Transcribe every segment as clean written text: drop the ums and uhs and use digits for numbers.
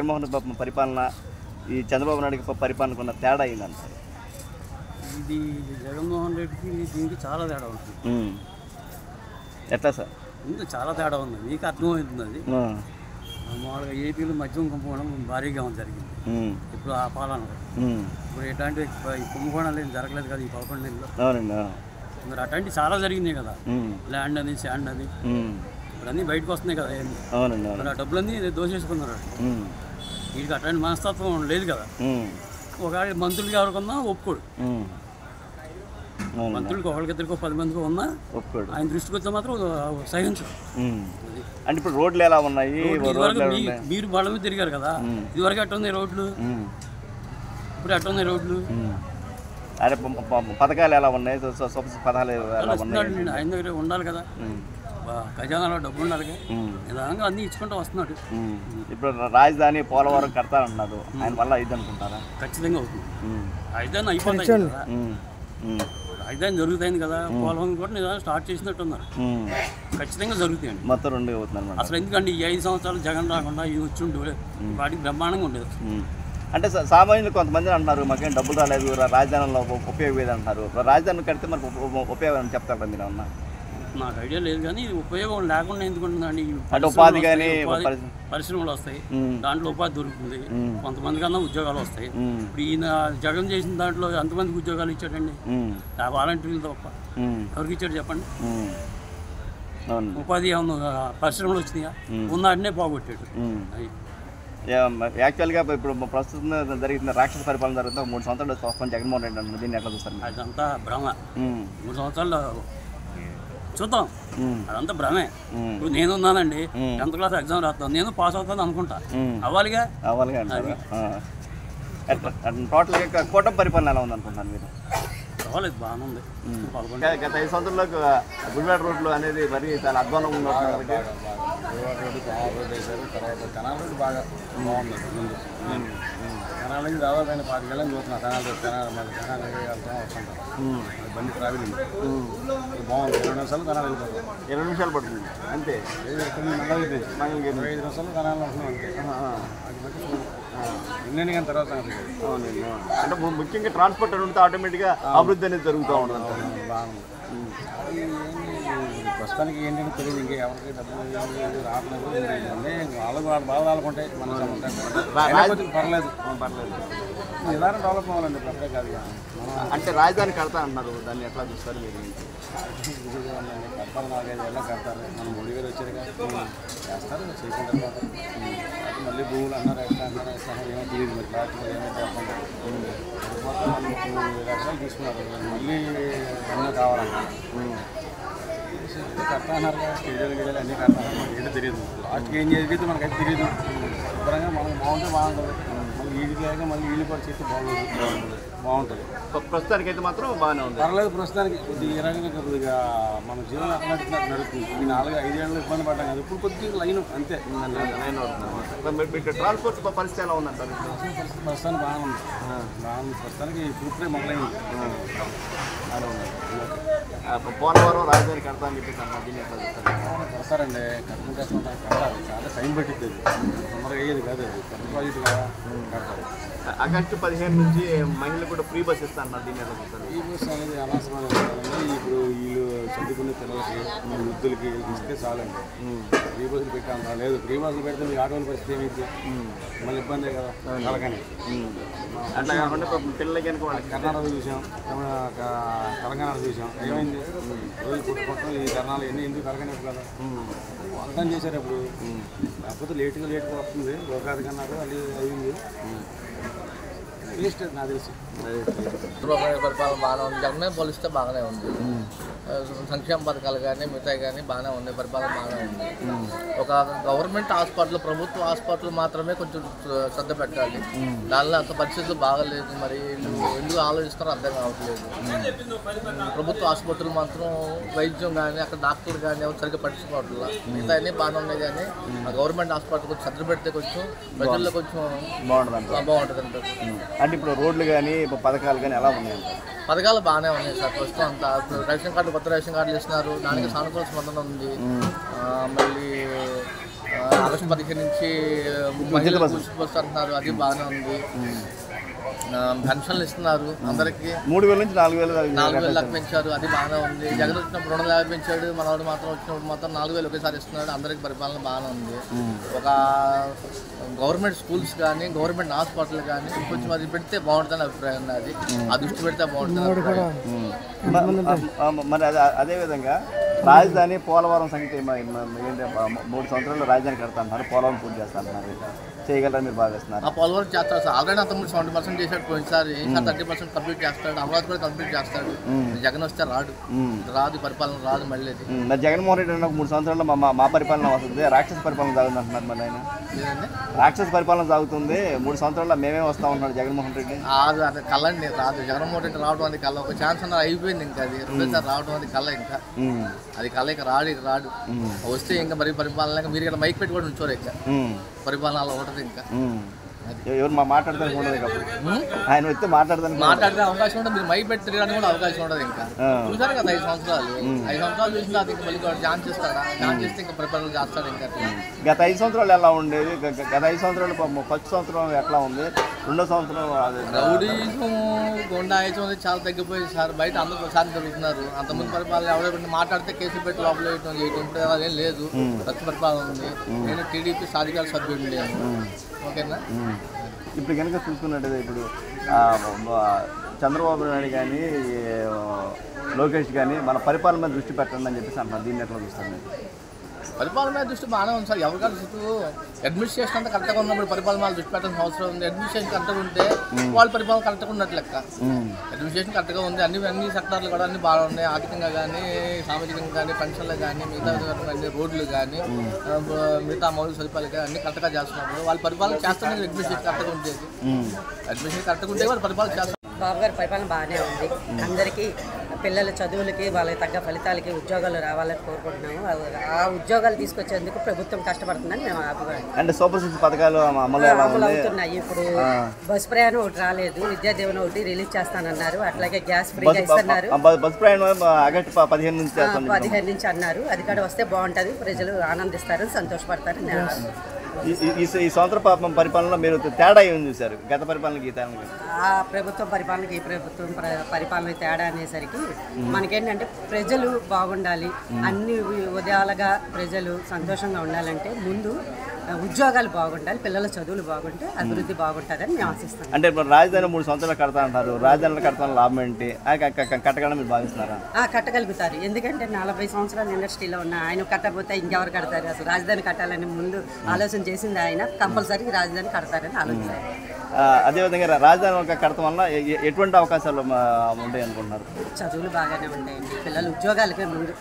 జగన్మోహన్ పరిపాలన ఈ చంద్రబాబు నాయుడు పరిపాలనకు ఉన్న తేడా ఏంటంటారు? ఇది జగన్మోహన్ రెడ్డికి దీనికి చాలా తేడా ఉంటుంది. ఎట్లా సార్? ఇంకా చాలా తేడా ఉంది, మీకు అర్థమవుతుంది. అది మామూలుగా ఏపీలో మద్యం కుంభకోణం భారీగా జరిగింది ఇప్పుడు ఆ పాలన. ఇప్పుడు ఎట్లాంటి కుంభకోణాలు ఏం జరగలేదు కదా ఈ 11 నెలల్లో. మరి అట్లాంటి చాలా జరిగింది కదా, ల్యాండ్ అని శాండ్ అని ఇప్పుడు అన్నీ బయటకు వస్తున్నాయి కదా. మరి ఆ డబ్బులన్నీ దోసేసుకున్నారు. వీటికి అట్లాంటి మనస్తత్వం లేదు కదా. ఒకవేళ మంత్రులకి ఎవరికన్నా ఒప్పుకోడు, మంత్రులకి ఒకరికిద్దరికో 10 మందికి ఉన్నా ఒప్పుకోడు. ఆయన దృష్టికి వచ్చే మాత్రం సహించడు. అంటే ఇప్పుడు రోడ్లు ఎలా ఉన్నాయి? మీరు వాళ్ళ మీద తిరిగారు కదా, ఇదివరకు ఎట్ట ఉన్నాయి రోడ్లు, ఇప్పుడు ఎట్ట ఉన్నాయి రోడ్లు? అరే పథకాలు ఎలా ఉన్నాయి? పథకాలు ఆయన దగ్గర ఉండాలి కదా, ఖజానాలో డబ్బు ఉండాలి కదా, నిదానంగా అన్నీ ఇచ్చుకుంటూ వస్తున్నాడు. ఇప్పుడు రాజధాని పోలవరం కడతానంటున్నారు, ఆయన వల్ల ఇది అనుకుంటారా? ఖచ్చితంగా అవుతుంది. రాజధాని అయిపోతాయి కదా, రాజధాని జరుగుతాయింది కదా, పోలవరం కూడా నిదానం స్టార్ట్ చేసినట్టు ఉన్నారు. ఖచ్చితంగా జరుగుతాయండి. మొత్తం 2 అవుతున్నారు అసలు. ఎందుకంటే ఈ 5 సంవత్సరాలు జగన్ రాకుండా ఇది వచ్చి ఉండే వాటికి బ్రహ్మాండంగా ఉండేది. అంటే సామాన్యులు కొంతమంది అంటున్నారు మాకేం డబ్బులు రాలేదు, రాజధానిలో ఉపయోగం అంటారు. రాజధాని కడితే మనకు ఉపయోగం చెప్తారు మీరు అన్న? నాకు ఐడియా లేదు, కానీ ఉపయోగం లేకుండా ఎందుకుంటుందండి. ఉపాధి కానీ పరిశ్రమలు వస్తాయి, దాంట్లో ఉపాధి దొరుకుతుంది, కొంతమంది కన్నా ఉద్యోగాలు వస్తాయి. ఇప్పుడు ఈయన జగన్ చేసిన దాంట్లో ఎంతమందికి ఉద్యోగాలు ఇచ్చాడండి? వాలంటీర్లు తప్ప ఎవరికి ఇచ్చాడు చెప్పండి? ఉపాధి ఏమన్నా పరిశ్రమలు వచ్చినాయా? ఉన్నాడనే పోగొట్టాడు. యాక్చువల్గా ఇప్పుడు ప్రస్తుతం జరుగుతున్న రాక్షస పరిపాలన జరుగుతుంది. 3 సంవత్సరాలు వస్తాం జగన్మోహన్ రెడ్డి అంటున్నారు, దీన్ని ఎట్లా చూస్తారు? అదంతా భ్రమ. 3 సంవత్సరాలు చూద్దాం, అదంతా భ్రమే. ఇప్పుడు నేనున్నానండి, 10th క్లాస్ ఎగ్జామ్ రాస్తాను, నేను పాస్ అవుతాను అనుకుంటా, అవ్వాలిగా. టోటల్గా కూటమి పరిపాలన ఎలా ఉంది అనుకుంటాను మీరు? పర్వాలేదు, బాగానే ఉంది. గత 5 సంవత్సరాల్లో గుడివాడ రోడ్లు అనేది మరి చాలా అధ్వానంగా గుడివాడ రోడ్డు, కెనాల్ రోడ్డు వేశారు. తర్వాత కెనాల్ రోడ్డు బాగా బాగుంది. ముందు కెనాల్ నుంచి దాదాపు 5 ఏళ్ళని చూస్తున్నాను. కెనాల్ వెళ్తాం వస్తుంటాం, బండి ట్రావెలింగ్ బాగుంది. 20 నిమిషాలు కెనాల్ వెళ్ళిపోతాం. 20 నిమిషాలు పడుతుంది అంతే. 25 నిమిషాలు కెనాల్ వస్తున్నాం అంతే. అది బట్టి ఎన్ని కానీ తర్వాత అవునండి. అంటే ముఖ్యంగా ట్రాన్స్పోర్ట్ ఉంటే ఆటోమేటిక్గా అభివృద్ధి అనేది జరుగుతూ ఉంటుంది. బాగుంది. ప్రస్తుతానికి ఏంటంటే తెలియదు, ఇంకా ఎవరికి డబ్బులు రావట్లేదు. వాళ్ళ బాధలు ఆడుకుంటాయి, మన పర్లేదు. నిదానం డెవలప్ అవ్వాలండి, ప్రత్యేక కాదు. అంటే రాజధాని కడతా అంటున్నారు, దాన్ని ఎట్లా చూస్తారు మీరు? కడతారు, 4-5 ఏళ్ళ కడతారు. మనం 3 వేలు వచ్చారు చేస్తారు, చేయకుండా మళ్ళీ భూములు అన్నారు ఎట్లా ఏమో తెలియదు. మరి క్లారిటీ ఏమైతే చెప్పండి. మొత్తం 30 లక్షలు తీసుకున్నారు, మళ్ళీ ఏమన్నా కావాలన్నారు. కడతా అన్నారు కదా, స్టేడియాలు అన్నీ కడతారు. మనకి ఏంటో తెలియదు, లాస్ట్కి ఏం జరిగితే మనకైతే తెలియదు. శుభ్రంగా మనకు బాగుంటే బాగుంటుంది, మళ్ళీ ఈడికి లేక మళ్ళీ ఈళ్ళు కూడా చేస్తే బాగుంటుంది. ప్రస్తుతానికి అయితే మాత్రం బాగానే ఉంది, పర్లేదు. ప్రస్తుతానికి కొద్దిగా రకంగా కొద్దిగా మన జీవనం ఎట్లా నడుస్తుంది. ఈ 4-5 ఏళ్ళు ఇబ్బంది పడ్డాం కదా, ఇప్పుడు కొద్దిగా లైన్ అంతే. ట్రాన్స్పోర్ట్ పరిస్థితి ఎలా ఉందంటారు? ప్రస్తుతానికి బాగానే ఉంది. ప్రస్తుతానికి ఇప్పుడే మొదలైంది. పోలవరం రాజధాని కడతామని చెప్పేసి అన్న, దీన్ని ఎట్లా చూస్తారు? కడతారండి, కడతారు. చాలా టైం పట్టిద్ది, తొందరగా అయ్యేది కాదు. అది పెద్ద ప్రాజెక్టు కదా, కడతారు. ఆగస్టు 15 నుంచి మహిళలు కూడా ఫ్రీ బస్ ఇస్తా అన్నారు, దీన్ని ఎలా చూస్తారు? ఫ్రీ బస్ అనేది అనవసరమైన. ఇప్పుడు వీళ్ళు చదువుకునే పిల్లలకి, వృద్ధులకి ఇస్తే చాలండి. ఫ్రీ బస్సులు పెట్టాను లేదు. ఫ్రీ బస్సులు పెడితే మీకు ఆటోల పరిస్థితి ఏమైంది? మళ్ళీ ఇబ్బందే కదా కలగానే. అట్లా కాకుండా పిల్లలకి కర్ణాటక చూసాం, తెలంగాణ చూసాం, ఏమైంది? రోజు పుట్టుకుంటాం ఈ కర్ణాలు ఎన్ని ఎందుకు కలగలేదు కదా, అర్థం చేశారు. ఇప్పుడు కాకపోతే లేట్గా వస్తుంది. లోకాది కన్నారు అది అయింది. నాకు తెలిసి పరిపాలన బాగానే ఉంది. జగన్ పోలిస్తే బాగానే ఉంది. సంక్షేమ పథకాలు కానీ మిగతాయి కానీ బాగానే ఉన్నాయి. పరిపాలన బాగానే ఉంది. ఒక గవర్నమెంట్ హాస్పిటల్, ప్రభుత్వ హాస్పిటల్ మాత్రమే కొంచెం శ్రద్ధ పెట్టాలి. దానిలో అంత పరిస్థితులు బాగాలేదు. మరి ఎందుకు ఆలోచిస్తారో అర్థం కావట్లేదు. ప్రభుత్వ ఆసుపత్రులు మాత్రం వైద్యం కానీ అక్కడ డాక్టర్లు కానీ ఎవరు సరిగ్గా పట్టించుకోవట్లేదు. మిగతా అన్నీ బాగానే ఉన్నాయి, కానీ ఆ గవర్నమెంట్ హాస్పిటల్ కొంచెం శ్రద్ధ పెడితే కొంచెం ప్రజల్లో కొంచెం బాగుంటుంది అంటారు. అంటే ఇప్పుడు రోడ్లు కానీ పథకాలు కానీ ఎలా ఉన్నాయి? పథకాలు బాగానే ఉన్నాయి సార్. ప్రస్తుతం అంతా రేషన్ కార్డు, కొత్త రేషన్ కార్డులు ఇస్తున్నారు, దానికి సానుకూల స్పందన ఉంది. మళ్ళీ ఆగస్టు 15 నుంచి మహిళలు బస్సు అంటున్నారు, అది బాగానే ఉంది. పెన్షన్లు ఇస్తున్నారు అందరికి, 3,000 నుంచి 4,000 దాకా పెంచారు, అది బాగానే ఉంది. జగన్ వచ్చినప్పుడు 250 పెంచాడు, మనవాడు మాత్రం వచ్చినప్పుడు మాత్రం 4,000 ఒకేసారి ఇస్తున్నాడు. అందరికి పరిపాలన బాగానే ఉంది. ఒక గవర్నమెంట్ స్కూల్స్ కానీ గవర్నమెంట్ హాస్పిటల్ కానీ కొంచెం అది పెడితే బాగుంటుందని అభిప్రాయం ఉన్నది. ఆ దృష్టి పెడితే బాగుంటుంది. మరి అదేవిధంగా రాజధాని పోలవరం సంగతి ఏంటి? 3 సంవత్సరాలు రాజధాని కడతా అంటున్నారు, పోలవరం పూర్తి చేస్తా అంటున్నారు. చేయగలరా మీరు భావిస్తున్నారు? ఆ పోలవరం చేస్తారు సార్. ఆల్రెడీ అంత 70% చేశాడు పోయినసారి, ఇంకా 30% కంప్లీట్ చేస్తాడు. అమరావతి కూడా కంప్లీట్ చేస్తాడు. జగన్ వస్తే రాదు పరిపాలన రాదు మళ్ళీ. మరి జగన్మోహన్ రెడ్డి 3 సంవత్సరాల్లో మా పరిపాలన వస్తుంది, రాక్షస పరిపాలన సాగుతుంది అంటున్నారు. మరి ఆయన రాక్షస పరిపాలన సాగుతుంది, 3 సంవత్సరాల్లో మేమే వస్తా ఉన్నాడు జగన్మోహన్ రెడ్డి. అది కళ అండి, రాదు. జగన్మోహన్ రెడ్డి రావడం అది కళ. ఒక ఛాన్స్ అన్నది అయిపోయింది, ఇంకా అది రెండోసారి రావడం అది కళ. ఇంకా అది కళ, ఇక రాడు. వస్తే ఇంకా మరి పరిపాలన మీరు ఇక్కడ మైక్ పెట్టి కూడా ఉంచోరు. ఇంకా పరిపాలన అలా ఉంటుంది. ఇంకా ఎవరు మాట్లాడడానికి ఉండదు, ఆయన వస్తే మాట్లాడితే అవకాశం ఉండదు. మీరు మైక్ పెట్టి తిరగడానికి కూడా అవకాశం ఉండదు. ఇంకా చూసారు కదా 5 సంవత్సరాలు చూసిన తర్వాత ఇంకా మళ్ళీ ఛాన్స్ ఇస్తాడా? ఛాన్స్ ఇస్తే ఇంకా పరిపాలన చేస్తాడు. ఇంకా గత 5 సంవత్సరాలు ఎలా ఉండేది? గత 5 సంవత్సరాలు ఫస్ట్ సంవత్సరం ఎట్లా ఉంది? రెండో సంవత్సరం రౌడీజం గుండాయిజం అనేది చాలా తగ్గిపోయింది సార్. బయట అందరూ ప్రశాంతం జరుగుతున్నారు. అంతకుముందు పరిపాలన ఎవరైనా మాట్లాడితే కేసులు పెట్టి లోపల ఇప్పుడు అదేం లేదు. ఖర్చు పరిపాలన ఉంది. నేను టీడీపీ సాధికార సభ్యుడు లేను. ఓకేనా? ఇప్పుడు కనుక చూసుకున్నట్టయితే ఇప్పుడు చంద్రబాబు నాయుడు కానీ లోకేష్ కానీ మన పరిపాలన మీద దృష్టి పెట్టండి అని చెప్పేసి అంటున్నారు. దీన్ని ఎట్లా చూస్తారు? పరిపాలన మీద దృష్టి బాగానే ఉంది సార్. ఎవరికైనా చుట్టూ అడ్మినిస్ట్రేషన్ అంతా కరెక్ట్గా ఉన్నప్పుడు పరిపాలన మీద దృష్టి పెట్టాల్సిన అవసరం ఉంది. అడ్మినిస్ట్రేషన్ కరెక్ట్గా ఉంటే వాళ్ళ పరిపాలన కరెక్ట్గా ఉన్నట్టు లెక్క. అడ్మినిస్ట్రేషన్ కరెక్ట్గా ఉంది, అన్ని సెక్టార్లు కూడా అన్ని బాగా ఉన్నాయి. ఆర్థికంగా కానీ, సామాజికంగా కానీ, పెన్షన్లు కానీ, మిగతా అన్ని రోడ్లు కానీ, మిగతా మౌలిక సదుపాయాలు కానీ అన్ని కరెక్ట్గా చేస్తున్నారు. వాళ్ళ పరిపాలన చేస్తానే అడ్మినిస్ట్రేషన్ కరెక్ట్గా ఉండేది. అడ్మినిస్ట్రేషన్ కరెక్ట్గా ఉంటే వాళ్ళు పరిపాలన చేస్తారు. బాబు గారి పరిపాలన బాగానే ఉంది. అందరికీ పిల్లల చదువులకి వాళ్ళకి తగ్గ ఫలితాలకి ఉద్యోగాలు రావాలని కోరుకుంటున్నాము. ఆ ఉద్యోగాలు తీసుకొచ్చేందుకు ప్రభుత్వం కష్టపడుతుందని మేము అభిప్రాయం. అంటే సూపర్ 6 పథకాలు అమలు అవుతున్నాయి. ఇప్పుడు బస్ ప్రయాణం ఒకటి రాలేదు, విద్యాదీవెన ఒకటి రిలీజ్ చేస్తానన్నారు. అట్లాగే గ్యాస్ ఫ్రీగా ఇస్తున్నారు. బస్ ప్రయాణం ఆగస్టు 15 నుంచి అన్నారు. అది కూడా వస్తే బాగుంటుంది, ప్రజలు ఆనందిస్తారు, సంతోషపడతారు. ఈ సంవత్సర పరిపాలనలో మీరు తేడా ఏమి చూశారు? గత పరిపాలనకి ఆ ప్రభుత్వం పరిపాలనకి ఈ ప్రభుత్వం పరిపాలన తేడా అనేసరికి మనకేంటంటే ప్రజలు బాగుండాలి, అన్ని ఉదయాలుగా ప్రజలు సంతోషంగా ఉండాలంటే ముందు ఉద్యోగాలు బాగుండాలి, పిల్లల చదువులు బాగుంటే అభివృద్ధి బాగుంటుందని మేము ఆశిస్తాం. అంటే ఇప్పుడు రాజధాని 3 సంవత్సరాలు కడతా అంటారు. రాజధానిలో కడతాను లాభం ఏంటి? కట్టగలని మీరు భావిస్తున్నారా? కట్టగలుగుతారు. ఎందుకంటే 40 సంవత్సరాలు ఇండస్ట్రీలో ఉన్న ఆయన కట్టకపోతే ఇంకెవరు కడతారు? అసలు రాజధాని కట్టాలని ముందు ఆలోచన చేసింది ఆయన. కంపల్సరీ రాజధాని కడతారని ఆలోచిస్తారు. అదేవిధంగా రాజధాని కడతాం వల్ల ఎటువంటి అవకాశాలు ఉంటాయి అనుకుంటున్నారు? చదువులు బాగానే ఉంటాయండి. పిల్లలు ఉద్యోగాలకే ముందు,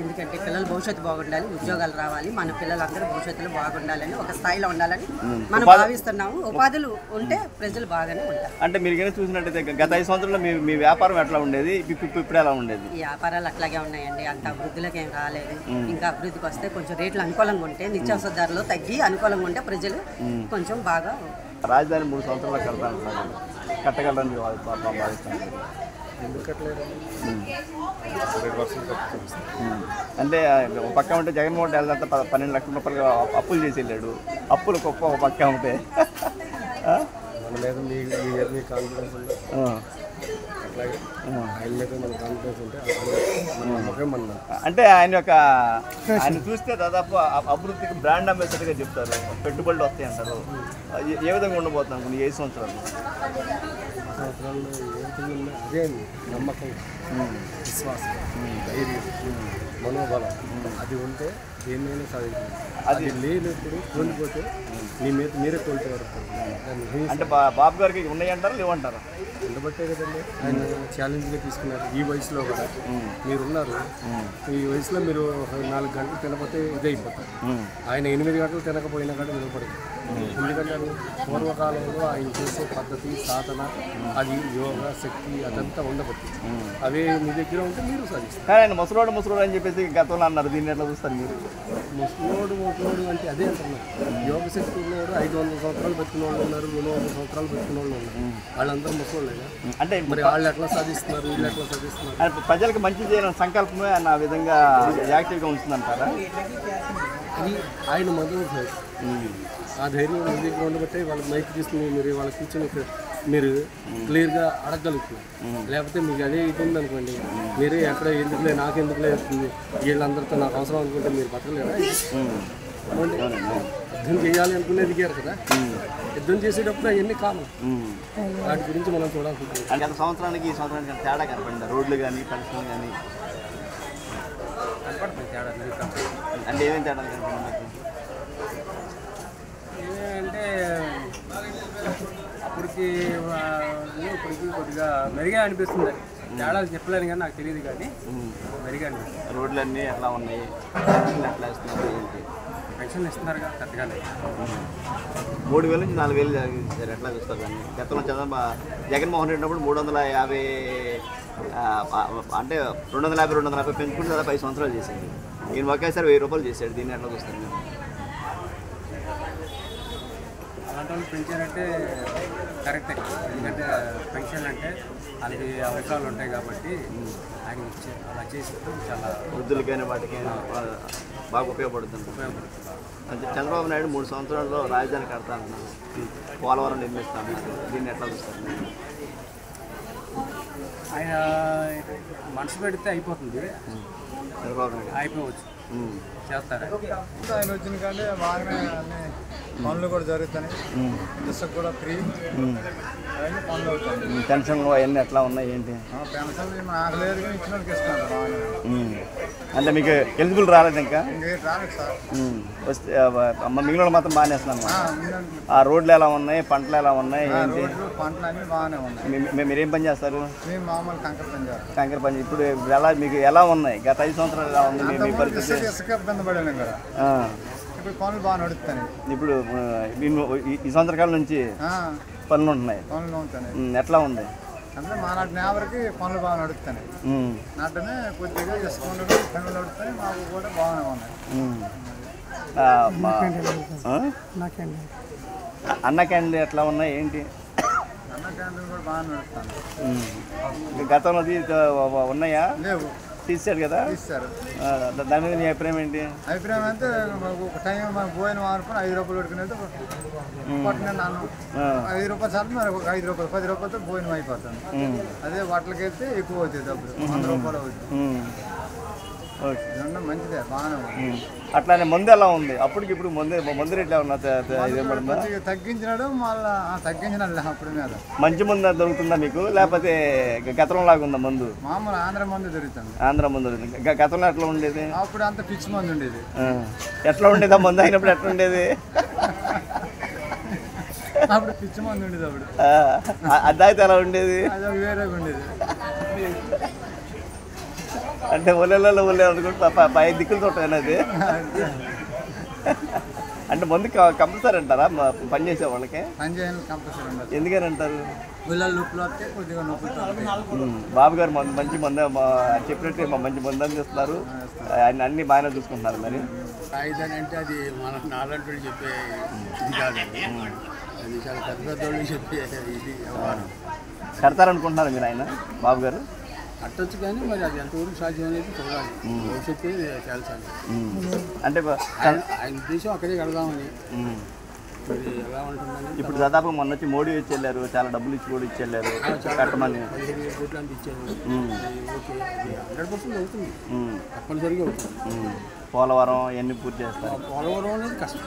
ఎందుకంటే పిల్లల భవిష్యత్తు బాగుండాలి, ఉద్యోగాలు రావాలి, మన పిల్లలందరూ భవిష్యత్తులో బాగుండాలని, ఒక స్థాయిలో ఉండాలని మనం భావిస్తున్నాము. ఉపాధులు ఉంటే ప్రజలు బాగానే ఉంటారు. అంటే మీరు కనుక చూసినట్టయితే గత 5 సంవత్సరాల్లో మీ వ్యాపారం ఎట్లా ఉండేది, ఇప్పుడు ఎలా ఉండేది? వ్యాపారాలు అట్లాగే ఉన్నాయండి. అంత అభివృద్ధిలోకి ఏం రాలేదు. ఇంకా అభివృద్ధికి వస్తే కొంచెం రేట్లు అనుకూలంగా ఉంటే, నిత్యావసర ధరలు తగ్గి అనుకూలంగా ఉంటే ప్రజలు కొంచెం బాగా. రాజధాని 3 సంవత్సరాలు కడతాను, కట్టగలరని భావిస్తాను. ఎందుకు కట్టలేదు? అంటే ఒక పక్క ఉంటే జగన్మోహన్ రెడ్డి వెళ్తే 12 లక్షల రూపాయలు అప్పులు చేసి వెళ్ళాడు. అప్పులు గొప్ప ఒక పక్క ఉంటే మన మీద మీ కాన్ఫిడెన్స్ ఉంది. అట్లాగే ఆయన మీద మన కాన్ఫిడెన్స్ ఉంటే నమ్మకం మన. అంటే ఆయన చూస్తే దాదాపు అభివృద్ధికి బ్రాండ్ అంబాసిడర్గా చెప్తారు, పెట్టుబడులు వస్తాయి అంటారు. ఏ విధంగా ఉండబోతున్నాను ఈ 5 సంవత్సరాలు? సంవత్సరాల్లో ఏమవుతుందో అదే నమ్మకం, విశ్వాసం, ధైర్యం, మనోబలం అది ఉంటే దేన్నైనా సాధించాలి. అది లేనప్పుడు కోల్పోతే మీరే కోల్పోయారు. అంటే బాబు గారికి ఉన్నాయంటారా లేవంటారా? ఉండబట్టే కదండి ఆయన ఛాలెంజ్గా తీసుకున్నారు. ఈ వయసులో కూడా మీరున్నారు. ఈ వయసులో మీరు 4 గంటలు తినకపోతే ఇదే అయిపోతారు. ఆయన 8 గంటలు తినకపోయినా కూడా నిలబడదు. ఎందుకంటే పూర్వకాలంలో ఆయన చేసే పద్ధతి, సాధన, అది యోగా, శక్తి అదంతా ఉండబట్టి అవే మీ దగ్గర ఉంటే మీరు సాధిస్తారు. కానీ ఆయన ముసలోడు అని చెప్పేసి గతంలో అన్నారు. దీన్ని ఎట్లా చూస్తారు మీరు? ముసలోడు అంటే అదే అంటున్నారు. యోగ శక్తి ఉన్నవాడు 500 సంవత్సరాలు బతికిన వాళ్ళు ఉన్నారు, 200 సంవత్సరాలు బతికిన వాళ్ళు ఉన్నారు. వాళ్ళందరూ ముసలోళ్ళేగా. అంటే మరి వాళ్ళు ఎట్లా సాధిస్తున్నారు, వీళ్ళు ఎట్లా సాధిస్తున్నారు? ప్రజలకు మంచి చేయాలని సంకల్పమే ఆ విధంగా యాక్టివ్గా ఉంటుందంటారా? అది ఆయన మొదలు ఆ ధైర్యం మీ దగ్గర ఉండబట్టే వాళ్ళకి మైక్ తీసుకుని మీరు వాళ్ళ కూర్చొని మీరు క్లియర్గా అడగగలుగుతున్నారు. లేకపోతే మీకు అదే ఇది ఉందనుకోండి, మీరే ఎక్కడ ఎందుకులే నాకెందుకులే వస్తుంది వీళ్ళందరితో నాకు అవసరం అనుకుంటే మీరు బతకలేరా? యుద్ధం చేయాలి అనుకునే దిగారు కదా, యుద్ధం చేసేటప్పుడు అవన్నీ కామన్, వాటి గురించి మనం చూడాల్సింది. గత సంవత్సరానికి ఈ సంవత్సరానికి తేడా కనపడింది, రోడ్లు కానీ పెన్షన్ కానీ కనపడుతుంది తేడా అంటే ఏమేమి తేడా కనపడింది? అంటే అప్పటికి ఇప్పటికి కొద్దిగా మెరుగా అనిపిస్తుంది. తేడాలు చెప్పలేను కానీ నాకు తెలియదు, కానీ మెరుగా అనిపిస్తుంది. రోడ్లన్నీ ఎట్లా ఉన్నాయి, పెన్షన్లు ఎట్లా ఇస్తున్నారు, ఏంటి? పెన్షన్లు ఇస్తున్నారు కదా కరెక్ట్గానే. 3,000 నుంచి 4,000 ఇచ్చారు, ఎట్లా చూస్తారు దాన్ని? గతంలో జగన్మోహన్ రెడ్డి ఉన్నప్పుడు 350 అంటే 250 పెంచుకుంటే దాదాపు 5 సంవత్సరాలు చేశాడు. ఈయన ఒకేసారి 1000 రూపాయలు చేశాడు. దీన్ని ఎట్లా చూస్తారు మీరు? అలాంటి వాళ్ళు పెంచారంటే కరెక్టే, ఎందుకంటే పెన్షన్ అంటే వాళ్ళకి అవసరాలు ఉంటాయి కాబట్టి ఆయన అలా చేసి చాలా వృద్ధులకైనా వాటికైనా బాగా ఉపయోగపడుతుంది. అంటే చంద్రబాబు నాయుడు 3 సంవత్సరాల్లో రాజధాని కడతానన్నారు, పోలవరం నిర్మిస్తామన్నారు. దీన్ని ఎట్లా చూస్తారు? ఆయన మనసు పెడితే అయిపోతుంది, చంద్రబాబు నాయుడు అయిపోవచ్చు, చేస్తారా? ఆయన వచ్చిన కానీ బాగానే అన్ని పనులు కూడా జరుగుతాయి, ఇసుక కూడా ఫ్రీ, అవన్నీ పనులు అవుతాయి. పెన్షన్లు అవన్నీ ఎట్లా ఉన్నాయి, ఏంటి? పెన్షన్లు నాకు లేదు కానీ ఇచ్చిన వాళ్ళకి ఇస్తున్నారు బాగానే. అంటే మీకు ఎలిజిబుల్ రాలేదు ఇంకా? ఇంకేం రాలేదు సార్. వస్తే మిగిలిన మాత్రం బాగానే వేస్తున్నాను. ఆ రోడ్లు ఎలా ఉన్నాయి, పంటలు ఎలా ఉన్నాయి, ఏంటి? రోడ్లు పంటలు అన్నీ బాగానే ఉన్నాయి. మీరేం పని చేస్తారు? మేము మామూలు కంకర పని చేస్తాం. కంకర పని. ఇప్పుడు ఎలా మీకు ఎలా ఉన్నాయి? గత 5 సంవత్సరాలు ఎలా ఉంది మీ పరిస్థితి? ఇసుక ఇబ్బంది పడాను కదా, ఇప్పుడు పనులు బాగా నడుస్తాయి. ఇప్పుడు ఈ సంవత్సరాల నుంచి పనులు ఉంటున్నాయి, పనులు ఉంటాయి. ఎట్లా ఉంది? అంటే మా నాటి నేవరికి పనులు బాగా నడుస్తాయి. నాటనే కొద్దిగా ఇసుక ఉండదు, పనులు నడుస్తాయి, మాకు కూడా బాగానే ఉన్నాయి. అన్న క్యాండిల్ ఎట్లా ఉన్నాయి, ఏంటి? అన్న క్యాంటీన్ కూడా బాగా నడుస్తాను. గతంలో ఉన్నాయా? లేవు, తీసాడు కదా, తీస్తారు. దాని మీద మీ అభిప్రాయం ఏంటి? అభిప్రాయం అంటే ఒక టైం మనం పోయిన అనుకుని 5 రూపాయలు పెట్టుకునేది పట్టిన నాన్న 5 రూపాయలు సార్లు మరి ఒక 5 రూపాయలు 10 రూపాయలతో భోజనం అయిపోతాను. అదే వాటికి వెళ్తే ఎక్కువ అవుతుంది, డబ్బులు 100 రూపాయలు అవుతుంది. మంచిదే, బాగానే ఉంది. అట్లానే మందు ఎలా ఉంది? అప్పటికి ఇప్పుడు మందు రేట్లు ఏమన్నా తగ్గించినాడు, మళ్ళీ తగ్గించినాడు అప్పుడు మీద. మంచి మందు దొరుకుతుందా మీకు, లేకపోతే గతంలో లాగా ఉందా మందు? మామూలు ఆంధ్ర మందు దొరుకుతుంది. ఆంధ్ర మందు దొరుకుతుంది. గతంలో ఎట్లా ఉండేది? అప్పుడు అంత పిచ్చి మందు ఉండేది. ఎట్లా ఉండేది ఆ మందు అయినప్పుడు? ఎట్లా ఉండేది? అప్పుడు పిచ్చి మందు ఉండేది. అప్పుడు అదాయితే ఎలా ఉండేది? అది వేరేగా ఉండేది. అంటే ఒళ్ళలో ఒళ్ళే అనుకుంటే 5 దిక్కులు తోటది అది. అంటే మందు కంపల్సరీ అంటారా పని చేసే వాళ్ళకి? పని చేయాలి కంపల్సరీ ఉండాలి. ఎందుకని అంటారు? పిల్లలు నొప్పులు వస్తే కొద్దిగా నొప్పులు. బాబు గారు మంచి మందు చెప్పినట్టు మంచి మందు అందిస్తున్నారు, ఆయన అన్ని బాగానే చూసుకుంటున్నారు. మరి రాజధాని అంటే అది మన నాలంటోళ్ళు చెప్పే ఇది కాదండి, అది చాలా పెద్ద పెద్దోళ్ళు చెప్పే ఇది వ్యవహారం. కడతారనుకుంటున్నారు మీరు ఆయన బాబు గారు? కట్టొచ్చు కానీ మరి అది ఎంతవరకు సాధ్యం అనేది చూడాలి, భవిష్యత్తు తేల్చాలి. అంటే ఆయన ఉద్దేశం అక్కడే కడదామని, మరి ఎలా ఉంటుందని. ఇప్పుడు దాదాపు మొన్న వచ్చి మోడీ వచ్చి వెళ్ళారు, చాలా డబ్బులు ఇచ్చి కూడా ఇచ్చి వెళ్ళారు కట్టమని. 15,000 కోట్లు అంటే ఇచ్చారు. ఓకే, 100% అవుతుంది, తప్పనిసరిగా అవుతుంది. పోలవరం ఇవన్నీ పూర్తి చేస్తారు. పోలవరం అనేది కష్టం,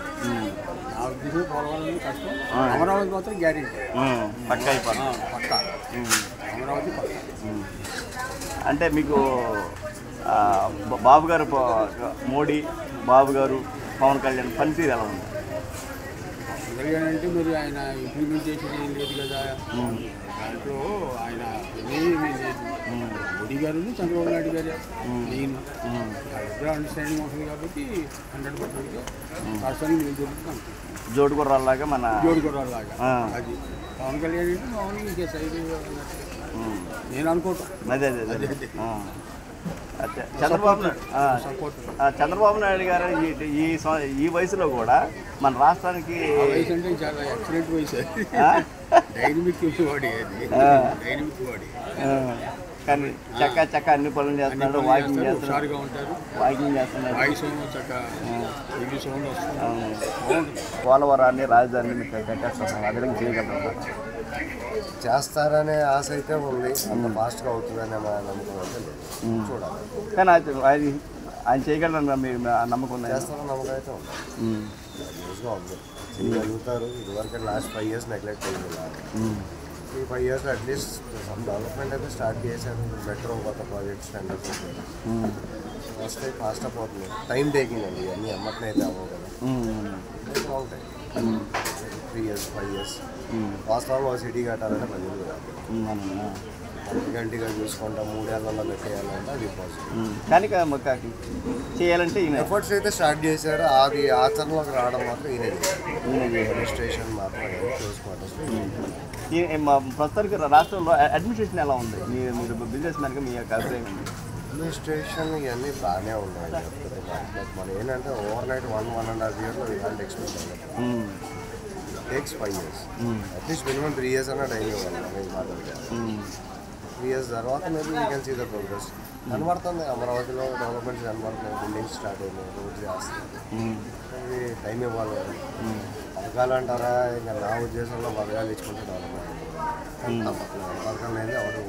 నా ఉద్దేశం పోలవరం అనేది కష్టం. అమరావతి మాత్రం గ్యారెంటీ పక్కా అయిపోతుంది. పక్కా అమరావతి పక్కా. అంటే మీకు బాబు గారు, మోడీ బాబు గారు, పవన్ కళ్యాణ్ పనితీరు ఎలా ఉంది? అంటే మరి ఆయన ఇంప్లిమెంటేషన్ ఏం లేదు కదా, దాంట్లో ఆయన ఏమీ లేదు. మోడీ గారు చంద్రబాబు నాయుడు గారే నేను ఇద్దరు అండర్స్టాండింగ్ అవుతుంది కాబట్టి 100% రాష్ట్రానికి నేను దొరుకుతాను. జోడు గుర్రాల్లాగా మన జోడు గుర్రాల్లాగా అది పవన్ కళ్యాణ్ అంటే మామూలుగా ఇంకే సైడ్ నేను అనుకోవటం. అదే అదే అదే చంద్రబాబు నాయుడు గారు ఈ వయసులో కూడా మన రాష్ట్రానికి వయసు అంటే చాలా ఎక్సలెంట్ వయసు, డైనమిక్ బాడీ, అది డైనమిక్ బాడీ. కానీ చక్క అన్ని పనులు చేస్తున్నాడు, వాకింగ్ చేస్తున్నాడు, హుషారుగా ఉంటారు, వాకింగ్ చేస్తున్నాడు. వాయిస్ చక్క ఇంగ్లీష్ సౌండ్ వస్తుంది. పోలవరాన్ని రాజధానిని మీకు కట్టేస్తున్నాం, అదే చేయగలుగుతాం. చేస్తారనే ఆశ అయితే ఉంది, అంత ఫాస్ట్గా అవుతుందనే మా నమ్మకం అయితే లేదు. చూడాలి. కానీ ఆయన చేయగలరని మీ నమ్మకం ఉంది? చేస్తారని నమ్మకం అయితే ఉంది, న్యూస్గా ఉంది, చేయగలుగుతారు. ఇదివరకు లాస్ట్ 5 years నెగ్లెక్ట్ అయ్యింది. ఈ 5 years అట్లీస్ట్ సమ్ డెవలప్మెంట్ అయితే స్టార్ట్ చేశారు. మెట్రో కొత్త ప్రాజెక్ట్స్ స్టాండర్డ్స్ వస్తాయి, ఫాస్ట్ అయిపోతుంది. టైం టేకింగ్ అండి, ఇవన్నీ అమ్మకం అయితే అవ్వవు కదా, బాగుంటాయి. 3 years 5 years వాస్తవంగా సిటీ కట్టాలంటే మంచిది కాదు. గంటిగా చూసుకుంటా 3 ఏళ్ళలో పెట్టేయాలంటే అది పాసిబుల్. కానీ చేయాలంటే ఎఫర్ట్స్ అయితే స్టార్ట్ చేశారు, అది ఆచరణలోకి రావడం మాత్రం ఈయన రిజిస్ట్రేషన్ మాత్రం చూసుకోవాలి. ప్రస్తుతానికి రాష్ట్రంలో అడ్మినిస్ట్రేషన్ ఎలా ఉంది? మీరు బిజినెస్ మ్యాన్గా మీ యొక్క అభిప్రాయం ఉంది? అడ్మినిస్ట్రేషన్ ఇవన్నీ బాగానే ఉన్నాయి. మనం ఏంటంటే over night 1.5 years we can't expect అవ్వాలి. Takes 5 years, at least minimum 3 years అన్న టైం ఇవ్వాలి. 3 years తర్వాత maybe we can see the progress. కనబడుతుంది అమరావతిలో డెవలప్మెంట్స్ కనబడుతున్నాయి, బిల్డింగ్స్ స్టార్ట్ అయినాయి, రోడ్స్ చేస్తున్నాయి. అది టైం ఇవ్వాలి. పథకాలు అంటారా, ఇంకా నా ఉద్దేశంలో పథకాలు ఇచ్చుకుంటే డెవలప్మెంట్ పథకాలు అనేది అవడం.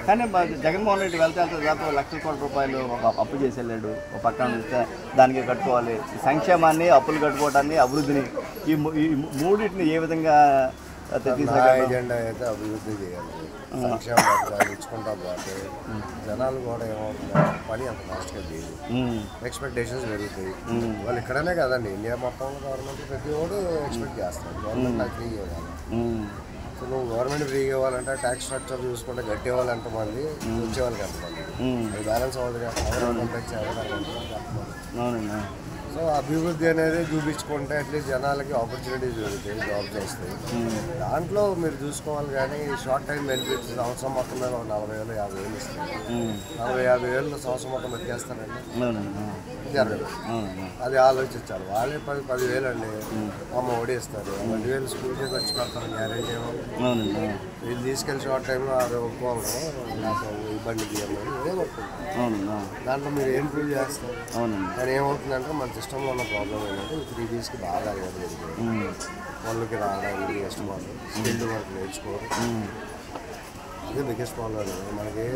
కానీ జగన్మోహన్ రెడ్డి వెళ్తే దాదాపు 1,00,000 కోట్ల రూపాయలు ఒక అప్పు చేసి వెళ్ళాడు. ఒక పక్కన చూస్తే దానికి కట్టుకోవాలి, సంక్షేమాన్ని, అప్పులు కట్టుకోవడాన్ని, అభివృద్ధిని, ఈ మూడింటిని ఏ విధంగా ఎజెండా అయితే అభివృద్ధి చేయాలి. సంక్షేమ పథకాలు ఇచ్చుకుంటా పోతే జనాలు కూడా ఏమవుతుందంటే పని అంత ఫాస్ట్గా చేయదు, ఎక్స్పెక్టేషన్స్ పెరుగుతాయి. వాళ్ళు ఇక్కడనే కదండి, ఇండియా మొత్తంలో గవర్నమెంట్ ప్రతి ఒక్కరు ఎక్స్పెక్ట్ చేస్తారు గవర్నమెంట్ నాకు ఫ్రీ ఇవ్వాలి. సో నువ్వు గవర్నమెంట్ ఫ్రీ ఇవ్వాలంటే ట్యాక్స్ స్ట్రక్చర్ చూసుకుంటే గట్టి వాళ్ళు ఎంతమంది, వచ్చేవాళ్ళకి ఎంతమంది, అది బ్యాలెన్స్ అవ్వదు కదా. సో అభివృద్ధి అనేది చూపించుకుంటే అట్లీస్ట్ జనాలకి ఆపర్చునిటీస్ దొరుకుతాయి, జాబ్స్ వస్తాయి. దాంట్లో మీరు చూసుకోవాలి. కానీ షార్ట్ టైం బెనిఫిట్స్ సంవత్సరం మొత్తం మీద 40,000 50,000 ఇస్తారు. 40,000 సంవత్సరం మొత్తం బతికేస్తారండి, జరగదు. అది ఆలోచించాలి. వాళ్ళే 10,000 అండి అమ్మ ఒడి ఇస్తారు, 10,000 స్కూల్కి ఖర్చు పెడతారు, గ్యారెంటీ ఏమో. వీళ్ళు తీసుకెళ్ళి షార్ట్ టైంలో అది ఒప్పుకోవాలి, నాకు ఇబ్బంది దాంట్లో మీరు ఏం ప్రూవ్ చేస్తారు. కానీ ఏమవుతుందంటే మన సిస్టంలో ఉన్న ప్రాబ్లం ఏంటంటే 3 Ds బాగా అలవాటు వాళ్ళకి రావడానికి ఇష్టపడదు, స్కిల్డ్ వర్క్ నేర్చుకోరు. అదే బిగ్గెస్ట్ ప్రాబ్లం. మనకి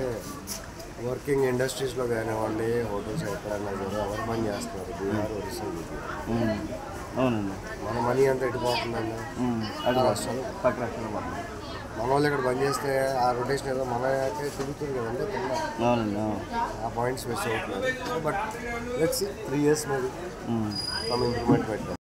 వర్కింగ్ ఇండస్ట్రీస్లో కానివ్వండి, హోటల్స్ ఎక్కడైనా కూడా ఎవరు పని చేస్తున్నారు, బీహార్, ఒరిస్సా. మన మనీ అంతా ఎటుపోతుందండి, రాష్ట్రాలు పక్క రాష్ట్రాలు పోతుంది. మన వాళ్ళు ఇక్కడ బంద్ చేస్తే ఆ రొటేషన్ ఏదో మనకే తిరుగుతుంది కదండి కింద, ఆ పాయింట్స్ మిస్ అవుతున్నారు. But let's 3 years maybe some improvement పెట్టాం.